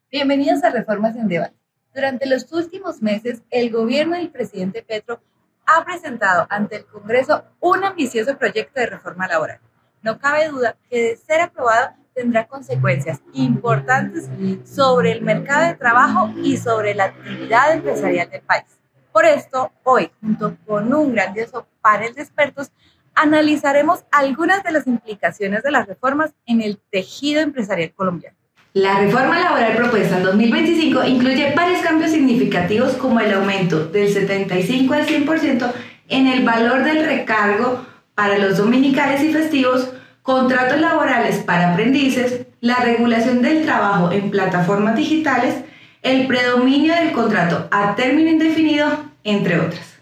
Bienvenidos a Reformas en Debate. Durante los últimos meses, el gobierno del presidente Petro ha presentado ante el Congreso un ambicioso proyecto de reforma laboral. No cabe duda que, de ser aprobado, tendrá consecuencias importantes sobre el mercado de trabajo y sobre la actividad empresarial del país. Por esto, hoy, junto con un grandioso panel de expertos, analizaremos algunas de las implicaciones de las reformas en el tejido empresarial colombiano. La reforma laboral propuesta en 2025 incluye varios cambios significativos, como el aumento del 75 al 100% en el valor del recargo para los dominicales y festivos, contratos laborales para aprendices, la regulación del trabajo en plataformas digitales, el predominio del contrato a término indefinido, entre otras.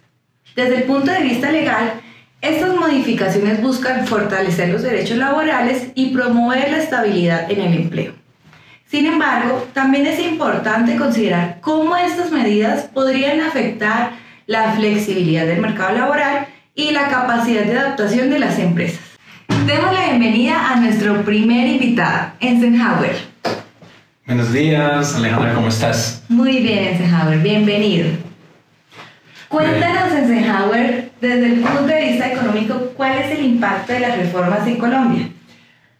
Desde el punto de vista legal, estas modificaciones buscan fortalecer los derechos laborales y promover la estabilidad en el empleo. Sin embargo, también es importante considerar cómo estas medidas podrían afectar la flexibilidad del mercado laboral y la capacidad de adaptación de las empresas. Demos la bienvenida a nuestro primer invitado, Eisenhower. Buenos días, Alejandra, ¿cómo estás? Muy bien, Eisenhower, bienvenido. Cuéntanos, Eisenhower, desde el punto de vista económico, ¿cuál es el impacto de las reformas en Colombia?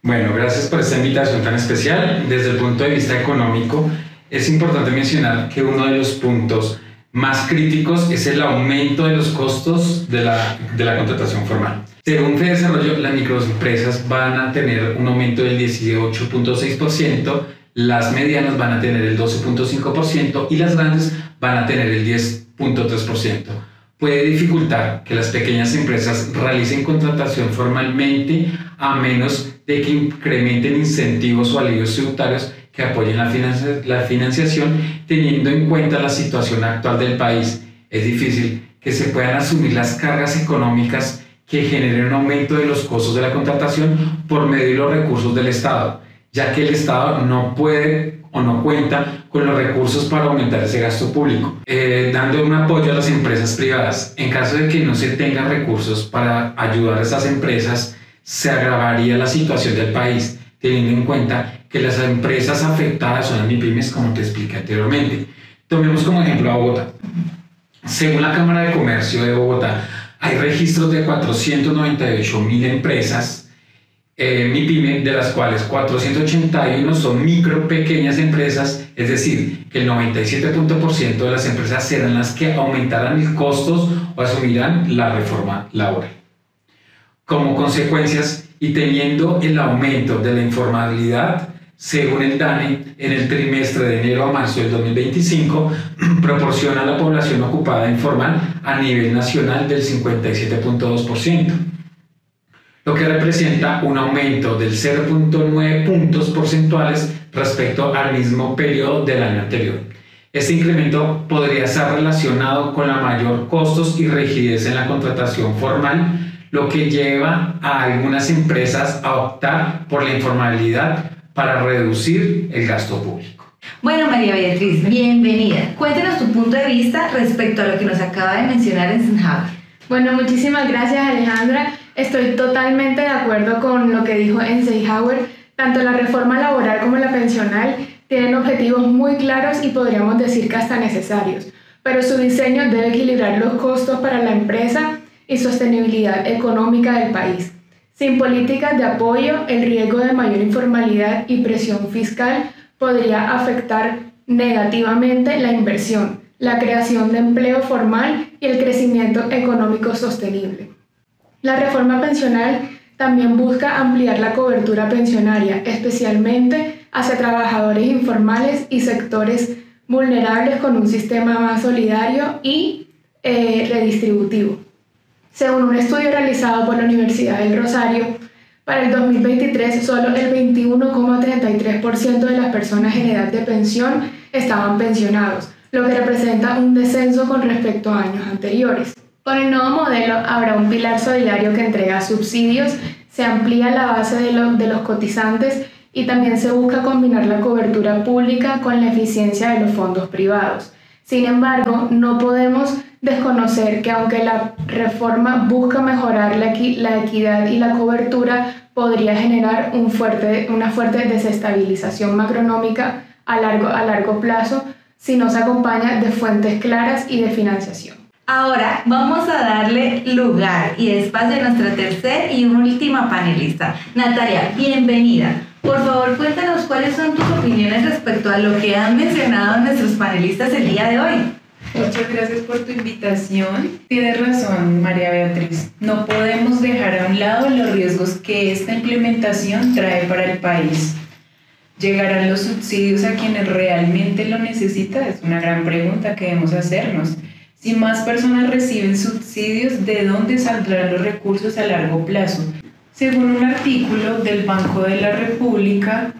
Bueno, gracias por esta invitación tan especial. Desde el punto de vista económico, es importante mencionar que uno de los puntos más críticos es el aumento de los costos de la contratación formal. Según FEDesarrollo, las microempresas van a tener un aumento del 18.6%, las medianas van a tener el 12.5% y las grandes van a tener el 10.3%. Puede dificultar que las pequeñas empresas realicen contratación formalmente, a menos de que incrementen incentivos o alivios tributarios que apoyen la financiación, teniendo en cuenta la situación actual del país. Es difícil que se puedan asumir las cargas económicas que generen un aumento de los costos de la contratación por medio de los recursos del Estado, ya que el Estado no puede o no cuenta con los recursos para aumentar ese gasto público, dando un apoyo a las empresas privadas. En caso de que no se tengan recursos para ayudar a estas empresas, se agravaría la situación del país, teniendo en cuenta que las empresas afectadas son las MIPYMES, como te expliqué anteriormente. Tomemos como ejemplo a Bogotá. Según la Cámara de Comercio de Bogotá, hay registros de 498.000 empresas MIPYME, de las cuales 481 son micro, pequeñas empresas, es decir, que el 97% de las empresas serán las que aumentarán los costos o asumirán la reforma laboral. Como consecuencias, y teniendo el aumento de la informalidad, según el DANE, en el trimestre de enero a marzo del 2025, proporciona a la población ocupada informal a nivel nacional del 57.2%. lo que representa un aumento del 0.9 puntos porcentuales respecto al mismo periodo del año anterior. Este incremento podría estar relacionado con la mayor costos y rigidez en la contratación formal, lo que lleva a algunas empresas a optar por la informalidad para reducir el gasto público. Bueno, María Beatriz, bienvenida. Cuéntanos tu punto de vista respecto a lo que nos acaba de mencionar Eisenhower. Bueno, muchísimas gracias, Alejandra. Estoy totalmente de acuerdo con lo que dijo Eisenhower. Tanto la reforma laboral como la pensional tienen objetivos muy claros y podríamos decir que hasta necesarios, pero su diseño debe equilibrar los costos para la empresa y sostenibilidad económica del país. Sin políticas de apoyo, el riesgo de mayor informalidad y presión fiscal podría afectar negativamente la inversión, la creación de empleo formal y el crecimiento económico sostenible. La reforma pensional también busca ampliar la cobertura pensionaria, especialmente hacia trabajadores informales y sectores vulnerables, con un sistema más solidario y redistributivo. Según un estudio realizado por la Universidad del Rosario, para el 2023 solo el 21,33% de las personas en edad de pensión estaban pensionados, lo que representa un descenso con respecto a años anteriores. Con el nuevo modelo habrá un pilar solidario que entrega subsidios, se amplía la base de los cotizantes y también se busca combinar la cobertura pública con la eficiencia de los fondos privados. Sin embargo, no podemos desconocer que aunque la reforma busca mejorar la equidad y la cobertura, podría generar una fuerte desestabilización macroeconómica a largo plazo si no se acompaña de fuentes claras y de financiación. Ahora vamos a darle lugar y espacio a nuestra tercera y última panelista. Natalia, bienvenida. Por favor, cuéntanos cuáles son tus opiniones respecto a lo que han mencionado nuestros panelistas el día de hoy. Muchas gracias por tu invitación. Tienes razón, María Beatriz. No podemos dejar a un lado los riesgos que esta implementación trae para el país. ¿Llegarán los subsidios a quienes realmente lo necesitan? Es una gran pregunta que debemos hacernos. Si más personas reciben subsidios, ¿de dónde saldrán los recursos a largo plazo? Según un artículo del Banco de la República,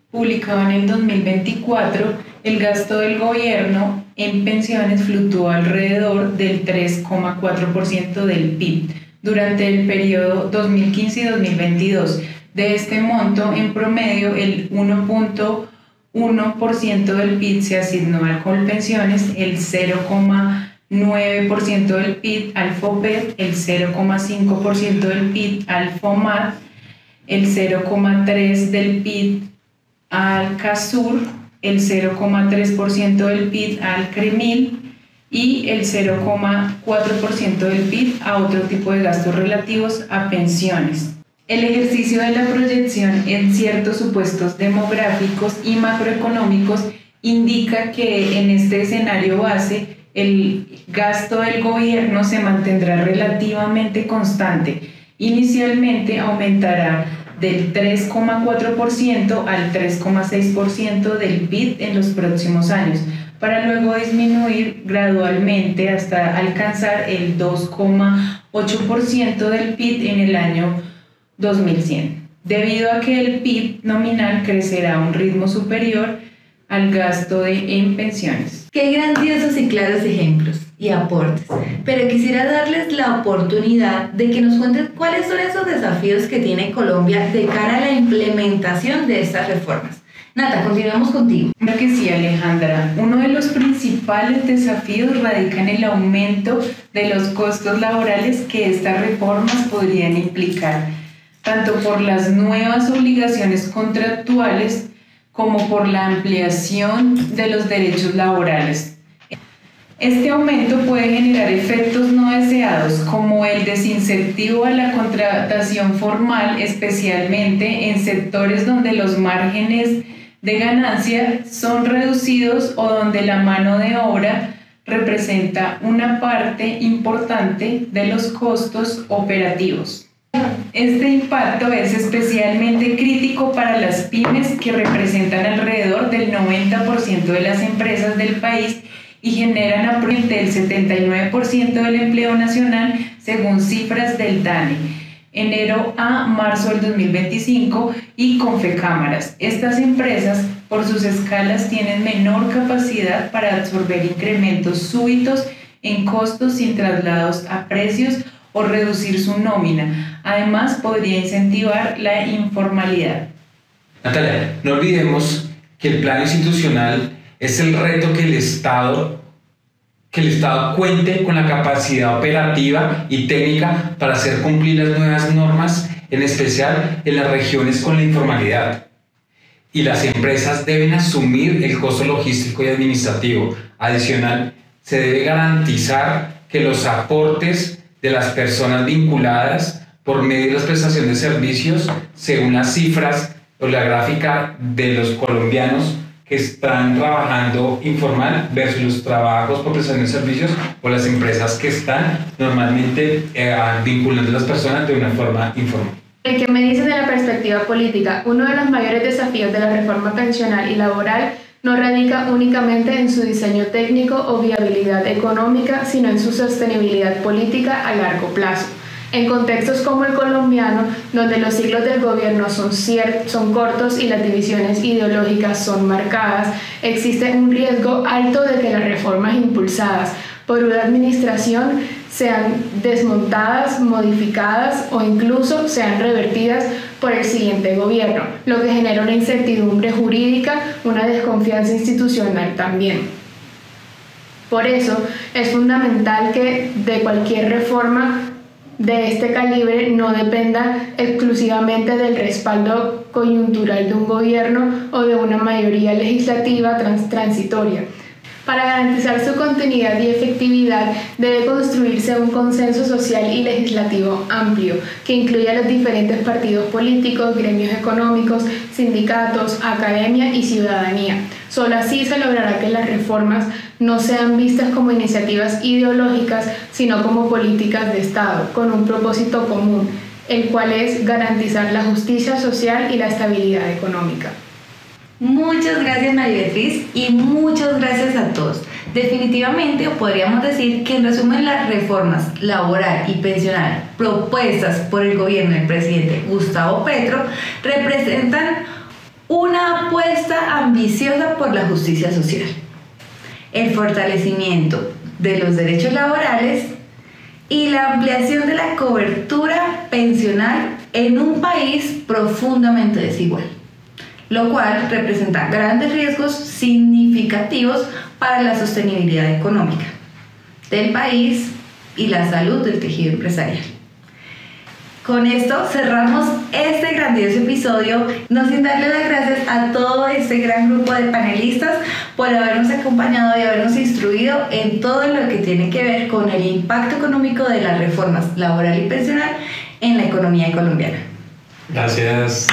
publicado en el 2024, el gasto del gobierno en pensiones fluctuó alrededor del 3,4% del PIB durante el periodo 2015 y 2022. De este monto, en promedio, el 1,1% del PIB se asignó a Colpensiones, el 0,9% del PIB al FOPED, el 0,5% del PIB al FOMAT, el 0,3% del PIB al CASUR, el 0,3% del PIB al CREMIL y el 0,4% del PIB a otro tipo de gastos relativos a pensiones. El ejercicio de la proyección en ciertos supuestos demográficos y macroeconómicos indica que en este escenario base el gasto del gobierno se mantendrá relativamente constante. Inicialmente aumentará del 3,4% al 3,6% del PIB en los próximos años, para luego disminuir gradualmente hasta alcanzar el 2,8% del PIB en el año 2100, debido a que el PIB nominal crecerá a un ritmo superior al gasto en pensiones. Qué grandiosos y claros ejemplos y aportes, pero quisiera darles la oportunidad de que nos cuenten cuáles son esos desafíos que tiene Colombia de cara a la implementación de estas reformas. Nata, continuamos contigo. Claro que sí, Alejandra. Uno de los principales desafíos radica en el aumento de los costos laborales que estas reformas podrían implicar, tanto por las nuevas obligaciones contractuales como por la ampliación de los derechos laborales. Este aumento puede generar efectos no deseados, como el desincentivo a la contratación formal, especialmente en sectores donde los márgenes de ganancia son reducidos o donde la mano de obra representa una parte importante de los costos operativos. Este impacto es especialmente crítico para las pymes, que representan alrededor del 90% de las empresas del país y generan aproximadamente el 79% del empleo nacional, según cifras del DANE, enero a marzo del 2025, y Confecámaras. Estas empresas, por sus escalas, tienen menor capacidad para absorber incrementos súbitos en costos sin traslados a precios o reducir su nómina. Además, podría incentivar la informalidad. Natalia, no olvidemos que el plano institucional es el reto que el Estado cuente con la capacidad operativa y técnica para hacer cumplir las nuevas normas, en especial en las regiones con la informalidad. Y las empresas deben asumir el costo logístico y administrativo. Adicional, se debe garantizar que los aportes de las personas vinculadas por medio de la prestación de servicios, según las cifras o la gráfica de los colombianos que están trabajando informal versus los trabajos por prestación de servicios, o las empresas que están normalmente vinculando a las personas de una forma informal. ¿Qué me dices de la perspectiva política? Uno de los mayores desafíos de la reforma pensional y laboral no radica únicamente en su diseño técnico o viabilidad económica, sino en su sostenibilidad política a largo plazo. En contextos como el colombiano, donde los ciclos del gobierno son cortos y las divisiones ideológicas son marcadas, existe un riesgo alto de que las reformas impulsadas por una administración sean desmontadas, modificadas o incluso sean revertidas por el siguiente gobierno, lo que genera una incertidumbre jurídica, una desconfianza institucional también. Por eso es fundamental que de cualquier reforma de este calibre no dependa exclusivamente del respaldo coyuntural de un gobierno o de una mayoría legislativa transitoria. Para garantizar su continuidad y efectividad debe construirse un consenso social y legislativo amplio que incluya a los diferentes partidos políticos, gremios económicos, sindicatos, academia y ciudadanía. Solo así se logrará que las reformas no sean vistas como iniciativas ideológicas, sino como políticas de Estado, con un propósito común, el cual es garantizar la justicia social y la estabilidad económica. Muchas gracias, María Beatriz, y muchas gracias a todos. Definitivamente podríamos decir que en resumen las reformas laboral y pensional propuestas por el gobierno del presidente Gustavo Petro representan una apuesta ambiciosa por la justicia social, el fortalecimiento de los derechos laborales y la ampliación de la cobertura pensional en un país profundamente desigual, lo cual representa grandes riesgos significativos para la sostenibilidad económica del país y la salud del tejido empresarial. Con esto cerramos este grandioso episodio, no sin darle las gracias a todo este gran grupo de panelistas por habernos acompañado y habernos instruido en todo lo que tiene que ver con el impacto económico de las reformas laboral y pensional en la economía colombiana. Gracias.